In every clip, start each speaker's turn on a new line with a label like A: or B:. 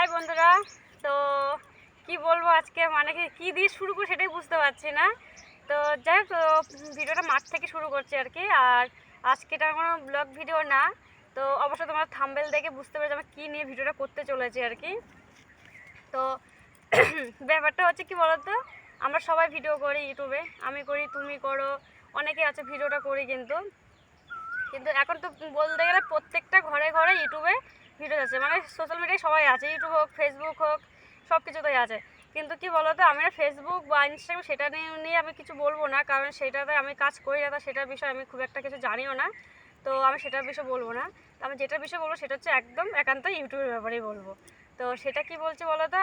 A: High বন্ধুরা। তো কি বলবো আজকে, মানে কি দিয়ে শুরু করবো সেটাই বুঝতে পারছি না। তো যাই হোক, ভিডিওটা মাঠ থেকে শুরু করছি আর কি। আর আজকে এটা কোনো ব্লগ ভিডিও না। তো অবশ্যই তোমরা থাম্বনেল দেখে বুঝতে পেরেছো আমি কী নিয়ে ভিডিওটা করতে চলেছি আর কি। তো ব্যাপারটা হচ্ছে কি বলতো, আমরা সবাই ভিডিও করি ইউটিউবে, আমি করি, তুমি করো, অনেকে আছে ভিডিওটা করি, কিন্তু কিন্তু এখন তো বলতে গেলে প্রত্যেকটা ঘরে ঘরে ইউটিউবে ভিডিও আছে, মানে সোশ্যাল মিডিয়ায় সবাই আছে, ইউটিউব হোক, ফেসবুক হোক, সব কিছুতেই আছে। কিন্তু কি বলতো, আমি না ফেসবুক বা ইনস্টাগ্রাম সেটা নিয়ে আমি কিছু বলবো না, কারণ সেটাতে আমি কাজ করি না, সেটার বিষয়ে আমি খুব একটা কিছু জানিও না। তো আমি সেটার বিষয়ে বলবো না। তো আমি যেটার বিষয়ে বলবো সেটা হচ্ছে একদম একান্ত ইউটিউবের ব্যাপারেই বলবো। তো সেটা কি বলছি বলো তো,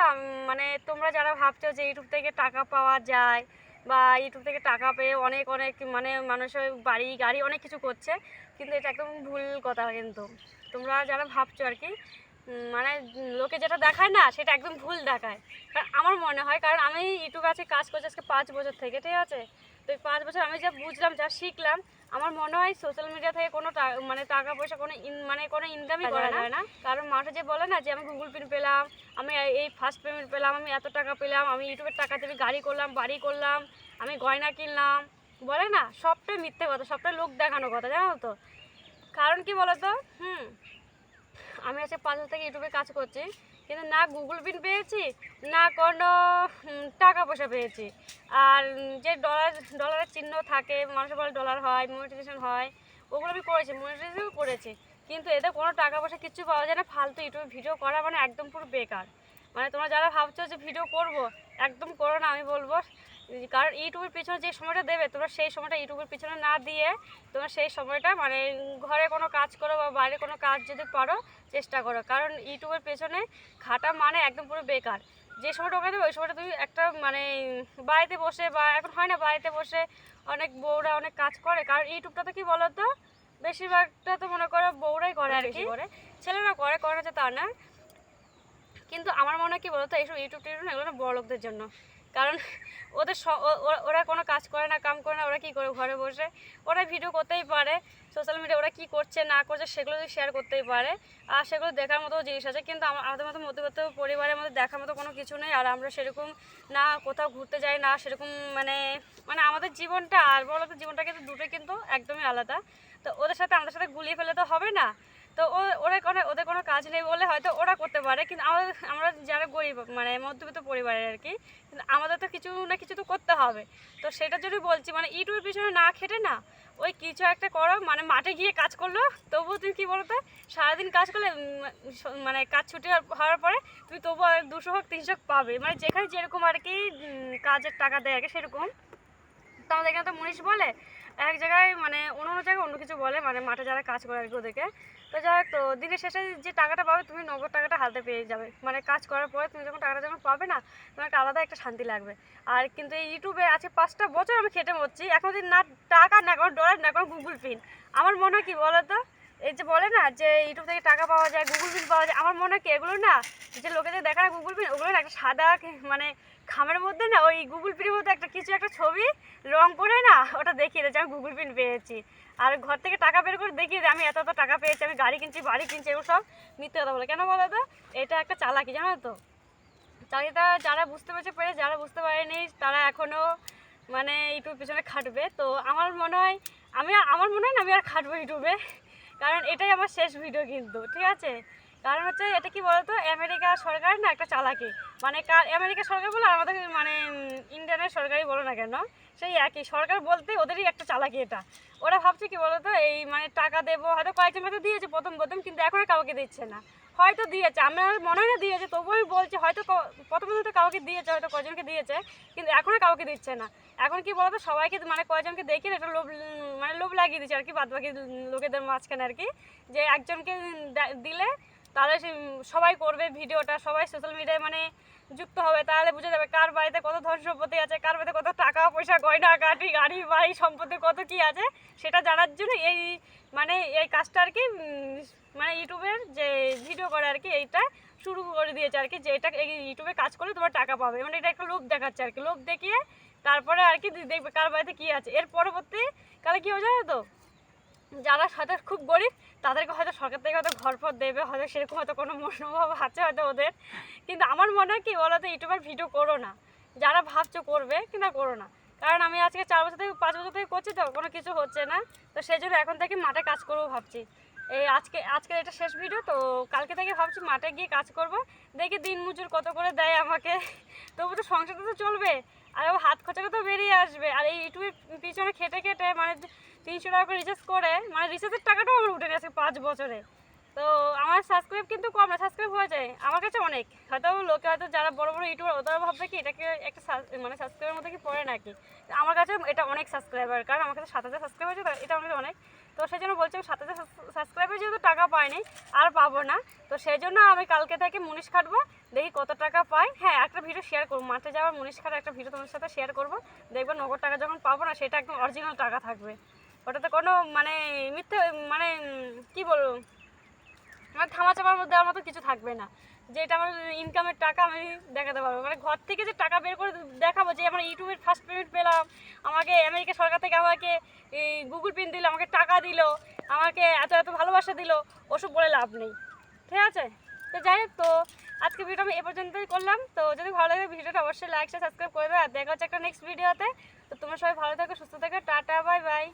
A: মানে তোমরা যারা ভাবছো যে ইউটিউব থেকে টাকা পাওয়া যায় বা ইউটিউব থেকে টাকা পেয়ে অনেক অনেক মানে মানুষের বাড়ি গাড়ি অনেক কিছু করছে, কিন্তু এটা একদম ভুল কথা। কিন্তু তোমরা যারা ভাবছো আর কি, মানে লোকে যেটা দেখায় না সেটা একদম ভুল দেখায়। কারণ আমার মনে হয়, কারণ আমি ইউটিউবে আছে কাজ করছি আজকে 5 বছর থেকে, ঠিক আছে। তো এই 5 বছর আমি যা বুঝলাম, যা শিখলাম, আমার মনে হয় সোশ্যাল মিডিয়া থেকে কোনো মানে টাকা পয়সা কোনো কোনো ইনকামই করা যায় না। কারণ মাঠে যে বলে না যে আমি গুগল পে পেলাম, আমি এই ফার্স্ট পেমেন্ট পেলাম, আমি এত টাকা পেলাম, আমি ইউটিউবের টাকা দিয়ে গাড়ি করলাম, বাড়ি করলাম, আমি গয়না কিনলাম, বলে না, সবটাই মিথ্যে কথা, সবটাই লোক দেখানো কথা, জানো তো। কারণ কি বলো তো, আমি আজকে 5 বছর থেকে ইউটিউবে কাজ করছি, কিন্তু না গুগল পিন পেয়েছি, না কোনো টাকা পয়সা পেয়েছি। আর যে ডলারের চিহ্ন থাকে, মানুষের বলে ডলার হয়, মনিটাইজেশন হয়, ওগুলো আমি করেছি, মনিটাইজেশনও করেছি, কিন্তু এতে কোনো টাকা পয়সা কিচ্ছু পাওয়া যায় না। ফালতু ইউটিউবে ভিডিও করা মানে একদম পুরো বেকার। মানে তোমরা যারা ভাবছো যে ভিডিও করব, একদম করো না, আমি বলবো। কারণ ইউটিউবের পিছনে যে সময়টা দেবে, তোমরা সেই সময়টা ইউটিউবের পিছনে না দিয়ে তোমরা সেই সময়টা মানে ঘরে কোনো কাজ করো বা বাইরে কোনো কাজ যদি পারো চেষ্টা করো। কারণ ইউটিউবের পেছনে খাটা মানে একদম পুরো বেকার। যে সময়টা ওখানে দেবে ওই সময়টা তুমি একটা মানে বাড়িতে বসে, বা এখন হয় না বাড়িতে বসে অনেক বউরা অনেক কাজ করে। কারণ ইউটিউবটা তো কি বলো তো, বেশিরভাগটা তো মনে করো বউরাই করে আর কি, করে ছেলেরা করে না যে তা না। কিন্তু আমার মনে হয় কি বলতো, এইসব ইউটিউব না, এগুলো না বড় লোকদের জন্য। কারণ ওদের ওরা কোনো কাজ করে না, কাম করে না, ওরা কী করে ঘরে বসে ওরা ভিডিও করতেই পারে। সোশ্যাল মিডিয়া ওরা কী করছে না করছে সেগুলো শেয়ার করতেই পারে, আর সেগুলো দেখার মতো জিনিস আছে। কিন্তু আমাদের মতো মধ্যবিত্ত পরিবারের মধ্যে দেখার মতো কোনো কিছু নেই। আর আমরা সেরকম না কোথাও ঘুরতে যাই না সেরকম, মানে মানে আমাদের জীবনটা আর বড় লোকের জীবনটা কিন্তু দুটোই কিন্তু একদমই আলাদা। তো ওদের সাথে আমাদের সাথে গুলিয়ে ফেলে তো হবে না। তো ওদের কোনো কাজ নেই বলে হয়তো ওরা করতে পারে, কিন্তু আমরা যারা গরিব মানে মধ্যবিত্ত পরিবারের আর কি, কিন্তু আমাদের তো কিছু না কিছু তো করতে হবে। তো সেটার জন্য বলছি, মানে ইউটিউবের পিছনে না খেটে না, ওই কিছু একটা করো, মানে মাঠে গিয়ে কাজ করলো, তবুও তুমি কী বলতো, সারাদিন কাজ করলে মানে কাজ ছুটি হওয়ার পরে তুমি তবুও 200 হোক 300 পাবে, মানে যেখানে যেরকম আর কি কাজের টাকা দেয় আর কি সেরকম। তো আমাদের এখানে তো মুনিশ বলে, এক জায়গায় মানে অন্য জায়গায় অন্য কিছু বলে, মানে মাঠে যারা কাজ করে আর কি ওদেরকে। তো যাই হোক, তো দিনের শেষে যে টাকাটা পাবে তুমি নগদ টাকাটা হাতে পেয়ে যাবে, মানে কাজ করার পরে তুমি যখন টাকাটা যখন পাবে না, তোমার একটা আলাদা একটা শান্তি লাগবে। আর কিন্তু এই ইউটিউবে আছে 5টা বছর আমি খেটে মরছি, এখন যদি না টাকা, না কোনো ডলার, না কোনো গুগল পিন। আমার মনে হয় কি বলো তো, এই যে বলে না যে ইউটিউব থেকে টাকা পাওয়া যায়, গুগল পিন পাওয়া যায়, আমার মনে হয় কি এগুলো না, যে লোকেদের দেখা না গুগল পিন, ওগুলো না একটা সাদা মানে খামের মধ্যে না, ওই গুগল পিনের মধ্যে একটা কিছু একটা ছবি রং করে না ওটা দেখিয়ে দেয় যে আমি গুগল পিন পেয়েছি। আর ঘর থেকে টাকা বের করে দেখিয়ে দেয় আমি এত টাকা পেয়েছি, আমি গাড়ি কিনছি, বাড়ি কিনছি, এগুলো সব মিথ্যে কথা বলে। কেন বলো তো, এটা একটা চালাকি, জানো তো। চাকরিটা যারা বুঝতে পেরে, যারা বুঝতে পারেনি তারা এখনও মানে ইউটিউব পিছনে খাটবে। তো আমার মনে হয় না আমি আর খাটবো ইউটিউবে, কারণ এটাই আমার শেষ ভিডিও কিন্তু, ঠিক আছে। কারণ হচ্ছে এটা কি বলতো, আমেরিকা সরকার না একটা চালাকি, মানে আমেরিকা সরকার বলো আমাদের মানে ইন্ডিয়ানের সরকারই বলো না কেন, সেই একই সরকার বলতে ওদেরই একটা চালাকি এটা। ওরা ভাবছে কি বলতো, এই মানে টাকা দেবো, হয়তো কয়েকজন হয়তো দিয়েছে প্রথম কিন্তু এখন কাউকে দিচ্ছে না। হয়তো দিয়েছে, আমার মনে হয় না দিয়েছে, তবুই বলছে হয়তো প্রথমে তো কাউকে দিয়েছে, হয়তো কজনকে দিয়েছে, কিন্তু এখনও কাউকে দিচ্ছে না। এখন কি বলতো, সবাইকে মানে কয়জনকে দেখিয়ে একটা লোভ লাগিয়ে দিচ্ছে আর কি, বাদবাকি লোকেদের মাঝখানে আর কি, যে একজনকে দিলে তাহলে সবাই করবে ভিডিওটা, সবাই সোশ্যাল মিডিয়ায় মানে যুক্ত হবে, তাহলে বুঝে যাবে কার বাড়িতে কত ধন সম্পত্তি আছে, কার বাড়িতে কত টাকা পয়সা, গয়না গাড়ি, বাড়ি সম্পত্তি কত কি আছে, সেটা জানার জন্য এই কাজটা আর কি, মানে ইউটিউবের যে ভিডিও করে আর কি, এইটা শুরু করে দিয়েছে আর কি, যে এটা এই ইউটিউবে কাজ করলে তোমার টাকা পাবে, মানে এটা একটা লোভ দেখাচ্ছে আর কি। লোভ দেখিয়ে তারপরে আর কি দেখবে কার বাড়িতে কী আছে। এর পরবর্তীকালে কী হয়ে যাবে, তো যারা হয়তো খুব গরিব তাদেরকে হয়তো সরকার থেকে হয়তো ঘর ফর দেবে, হয়তো সেরকম হয়তো কোনো মনোভাব আছে হয়তো ওদের, কিন্তু আমার মনে হয় কি বলো তো, ইউটিউবার ভিডিও করো না, যারা ভাবছো করবে কিন্তু করো না। কারণ আমি আজকে 4 বছর থেকে 5 বছর থেকে করছি, তো কোনো কিছু হচ্ছে না। তো সেই জন্য এখন থেকে মাঠে কাজ করবো ভাবছি। এই আজকে এটা শেষ ভিডিও, তো কালকে থেকে ভাবছি মাঠে গিয়ে কাজ করব। দেখি দিন মজুর কত করে দেয় আমাকে, তবু তো সংসারটা তো চলবে, আর হাত খরচাটা তো বেরিয়ে আসবে। আর এই ইউটিউবের পিছনে খেটে খেটে মানে 300 টাকা করে রিচার্জ করে, মানে রিচার্জের টাকাটাও আমার উঠে গেছে 5 বছরে। তো আমার সাবস্ক্রাইব কিন্তু কম না, সাবস্ক্রাইব হয়ে যায় আমার কাছে অনেক। হয়তো লোকে হয়তো যারা বড় বড় ইউটিউবার ওরা ভাববে কি এটাকে একটা মানে সাবস্ক্রাইবের মধ্যে কি পড়ে নাকি। আমার কাছে এটা অনেক সাবস্ক্রাইবার, কারণ আমার কাছে 7,000 সাবস্ক্রাইব হয়েছে, এটা আমাকে অনেক। তো সেই জন্য বলছি 7,000 সাবস্ক্রাইবার যেহেতু টাকা পাইনি আর পাবো না, তো সেই জন্য আমি কালকে থেকে মুনিশ খাটবো, দেখি কত টাকা পাই। হ্যাঁ, একটা ভিডিও শেয়ার করবো, মাঠে যাওয়ার মুনিশ খাটার একটা ভিডিও তোমার সাথে শেয়ার করবো। দেখবো নগদ টাকা যখন পাবো না, সেটা একদম অরিজিনাল টাকা থাকবে, ওটাতে কোনো মানে মিথ্যে মানে কী বলবো, আমার থামা চাপার মধ্যে আমার মতো কিছু থাকবে না, যে এটা আমার ইনকামের টাকা আমি দেখাতে পারবো। মানে ঘর থেকে যে টাকা বের করে দেখাবো যে আমার ইউটিউবের ফার্স্ট পেমেন্ট পেলাম, আমাকে আমেরিকা সরকার থেকে আমাকে গুগল পিন দিল, আমাকে টাকা দিল, আমাকে এত এত ভালোবাসা দিল, ওসব বলে লাভ নেই, ঠিক আছে? তো যাই হোক, তো আজকে ভিডিও আমি এ পর্যন্তই করলাম। তো যদি ভালো লাগে ভিডিওটা অবশ্যই লাইক শেয়ার সাবস্ক্রাইব করে দেবে, আর দেখা হচ্ছে একটা নেক্সট ভিডিওতে। তো তোমরা সবাই ভালো থাকো, সুস্থ থাকো, টাটা, বাই বাই।